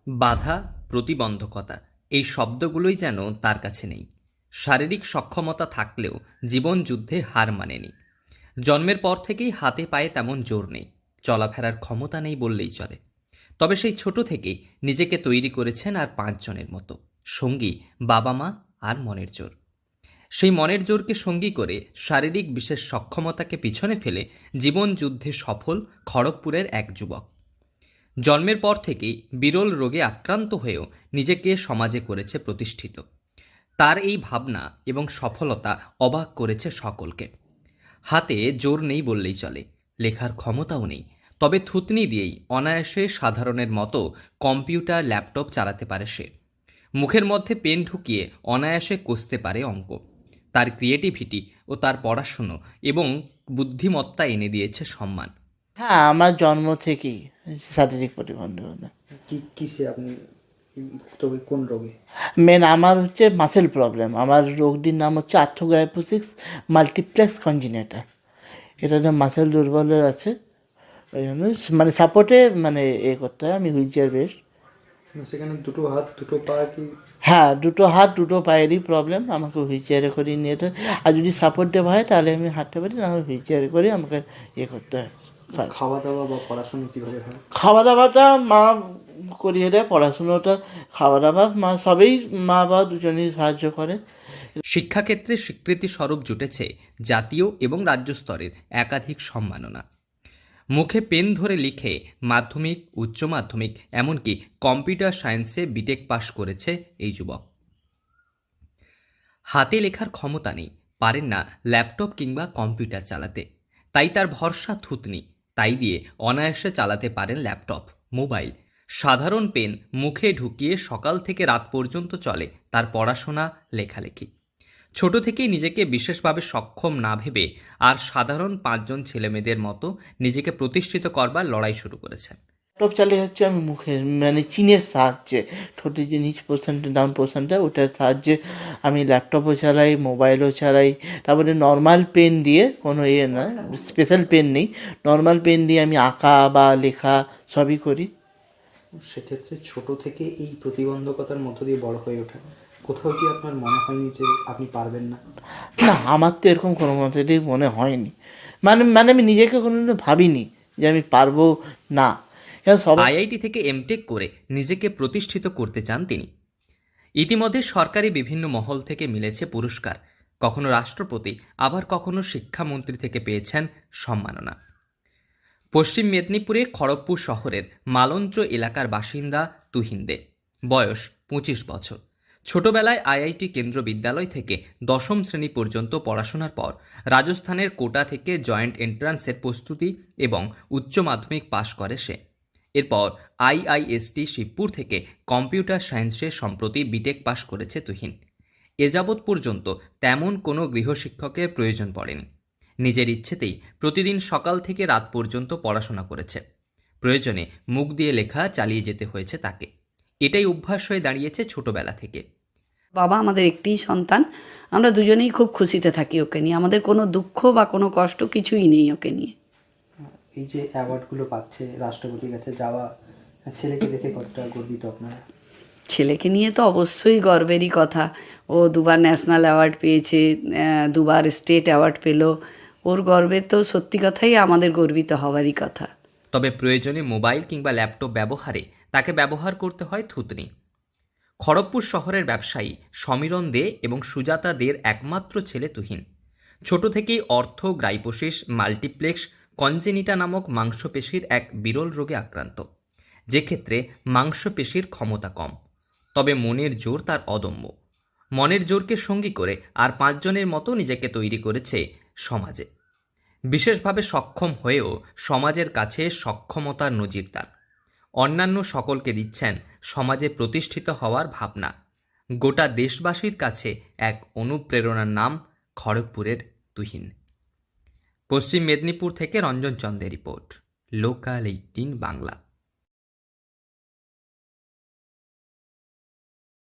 বাধা, প্রতিবন্ধকতা এই শব্দগুলোই যেন তার কাছে নেই। শারীরিক সক্ষমতা থাকলেও জীবন যুদ্ধে হার মানেনি। জন্মের পর থেকেই হাতে পায়ে তেমন জোর নেই, চলাফেরার ক্ষমতা নেই বললেই চলে। তবে সেই ছোট থেকেই নিজেকে তৈরি করেছেন আর 5 জনের মতো সঙ্গী, বাবা মা আর মনের জোর। সেই মনের জোরকে সঙ্গী করে শারীরিক বিশেষ সক্ষমতাকে পিছনে ফেলে জীবন যুদ্ধে সফল খড়গপুরের এক যুবক। জন্মের পর থেকেই বিরল রোগে আক্রান্ত হয়েও নিজেকে সমাজে করেছে প্রতিষ্ঠিত। তার এই ভাবনা এবং সফলতা অবাক করেছে সকলকে। হাতে জোর নেই বললেই চলে, লেখার ক্ষমতাও নেই, তবে থুতনি দিয়েই অনায়াসে সাধারণের মতো কম্পিউটার, ল্যাপটপ চালাতে পারে সে। মুখের মধ্যে পেন ঢুকিয়ে অনায়াসে কষতে পারে অঙ্ক। তার ক্রিয়েটিভিটি ও তার পড়াশুনো এবং বুদ্ধিমত্তা এনে দিয়েছে সম্মান। হ্যাঁ, আমার জন্ম থেকেই শারীরিক প্রতিবন্ধকতা। কিসে আপনি ভুক্তভোগী, কোন রোগে? মেন আমার হচ্ছে মাসেল প্রবলেম। আমার রোগটির নাম হচ্ছে আর্থ্রোগ্রাইপোসিস মাল্টিপ্লেক্স কনজিনেটা। এটাতে মাসেল দুর্বল আছে, ওই জন্য মানে সাপোর্টে করতে হয়। আমি হুইল চেয়ার বেস্ট। সেখানে দুটো হাত দুটো পা কি? হ্যাঁ, দুটো হাত দুটো পায়েরই প্রবলেম, আমাকে হুইল চেয়ারে করে নিয়ে যেতে হয়। আর যদি সাপোর্ট দেওয়া হয় তাহলে আমি হাঁটতে পারি, নাহলে হুইল চেয়ারে করে আমাকে করতে হয়। খাওয়া দাওয়া বা পড়াশোনা কীভাবে হয়? খাওয়া দাওয়াটা মা করিয়ে দেয়, পড়াশুনোটা খাওয়া দাওয়া মা, সবেই মা বাবা দুজনেই সাহায্য করে। শিক্ষাক্ষেত্রে স্বীকৃতি স্বরূপ জুটেছে জাতীয় এবং রাজ্য স্তরের একাধিক সম্মাননা। মুখে পেন ধরে লিখে মাধ্যমিক, উচ্চ মাধ্যমিক, এমনকি কম্পিউটার সায়েন্সে বিটেক পাশ করেছে এই যুবক। হাতে লেখার ক্ষমতা নেই, পারেন না ল্যাপটপ কিংবা কম্পিউটার চালাতে, তাই তার ভরসা থুতনি। তাই দিয়ে অনায়াসে চালাতে পারেন ল্যাপটপ, মোবাইল। সাধারণ পেন মুখে ঢুকিয়ে সকাল থেকে রাত পর্যন্ত চলে তার পড়াশোনা, লেখালেখি। ছোট থেকেই নিজেকে বিশেষভাবে সক্ষম না ভেবে আর সাধারণ 5 জন ছেলেমেয়েদের মতো নিজেকে প্রতিষ্ঠিত করবার লড়াই শুরু করেছেন। ল্যাপটপ চালিয়ে হচ্ছে আমি মুখে চিনের সাহায্যে, ঠোঁটের যে নিচ পোর্শনটা, ডাউন পোর্শনটা, ওটার সাহায্যে আমি ল্যাপটপও চালাই, মোবাইলও চালাই। তারপরে নর্মাল পেন দিয়ে, কোনো না স্পেশাল পেন নেই, নর্মাল পেন দিয়ে আমি আঁকা বা লেখা সবই করি। সেক্ষেত্রে ছোট থেকে এই প্রতিবন্ধকতার মধ্য দিয়ে বড় হয়ে ওঠা, কোথাও কি আপনার মনে হয়নি যে আপনি পারবেন না? না, আমার তো এরকম কোনো মতেই মনে হয়নি। আমি নিজেকে কোনোদিনও ভাবিনি যে আমি পারবো না। আইআইটি থেকে এমটেক করে নিজেকে প্রতিষ্ঠিত করতে চান তিনি। ইতিমধ্যে সরকারি বিভিন্ন মহল থেকে মিলেছে পুরস্কার, কখনো রাষ্ট্রপতি, আবার কখনো শিক্ষামন্ত্রী থেকে পেয়েছেন সম্মাননা। পশ্চিম মেদিনীপুরের খড়গপুর শহরের মালঞ্চ এলাকার বাসিন্দা তুহিন দে, বয়স 25 বছর। ছোটবেলায় আইআইটি কেন্দ্র বিদ্যালয় থেকে 10ম শ্রেণী পর্যন্ত পড়াশোনার পর রাজস্থানের কোটা থেকে জয়েন্ট এন্ট্রান্সের প্রস্তুতি এবং উচ্চ মাধ্যমিক পাশ করে সে। এরপর আইআইএসটি শিবপুর থেকে কম্পিউটার সায়েন্সে সম্প্রতি বিটেক পাশ করেছে তুহিন। এ যাবৎ পর্যন্ত তেমন কোনো গৃহশিক্ষকের প্রয়োজন পড়েনি। নিজের ইচ্ছেতেই প্রতিদিন সকাল থেকে রাত পর্যন্ত পড়াশোনা করেছে। প্রয়োজনে মুখ দিয়ে লেখা চালিয়ে যেতে হয়েছে তাকে। এটাই অভ্যাস হয়ে দাঁড়িয়েছে ছোটবেলা থেকে। বাবা আমাদের একটিই সন্তান, আমরা দুজনেই খুব খুশিতে থাকি ওকে নিয়ে। আমাদের কোনো দুঃখ বা কোনো কষ্ট কিছুই নেই ওকে নিয়ে। এই যে অ্যাওয়ার্ডগুলো পাচ্ছে, রাষ্ট্রপতির কাছে যাওয়া, ছেলেকে দেখে কতটা গর্বিত আপনারা? ছেলেকে নিয়ে তো অবশ্যই গর্বেরই কথা। ও 2বার ন্যাশনাল অ্যাওয়ার্ড পেয়েছে, 2বার স্টেট অ্যাওয়ার্ড পেল। ওর গর্বে তো সত্যি কথাই আমাদের গর্বিত হওয়ারই কথা। তবে প্রয়োজনে মোবাইল কিংবা ল্যাপটপ ব্যবহারে তাকে ব্যবহার করতে হয় থুতনি। খড়গপুর শহরের ব্যবসায়ী সমীরণ দে এবং সুজাতা দের একমাত্র ছেলে তুহিন। ছোট থেকেই অর্থোগ্রাইপোসিস মাল্টিপ্লেক্স কনজেনিটা নামক মাংসপেশির এক বিরল রোগে আক্রান্ত, যে ক্ষেত্রে মাংসপেশির ক্ষমতা কম। তবে মনের জোর তার অদম্য। মনের জোরকে সঙ্গী করে আর 5 জনের মতো নিজেকে তৈরি করেছে সমাজে। বিশেষভাবে সক্ষম হয়েও সমাজের কাছে সক্ষমতার নজির তার। অন্যান্য সকলকে দিচ্ছেন সমাজে প্রতিষ্ঠিত হওয়ার ভাবনা। গোটা দেশবাসীর কাছে এক অনুপ্রেরণার নাম খড়গপুরের তুহিন। পশ্চিম মেদিনীপুর থেকে রঞ্জন চন্দের রিপোর্ট, লোকাল 18 বাংলা।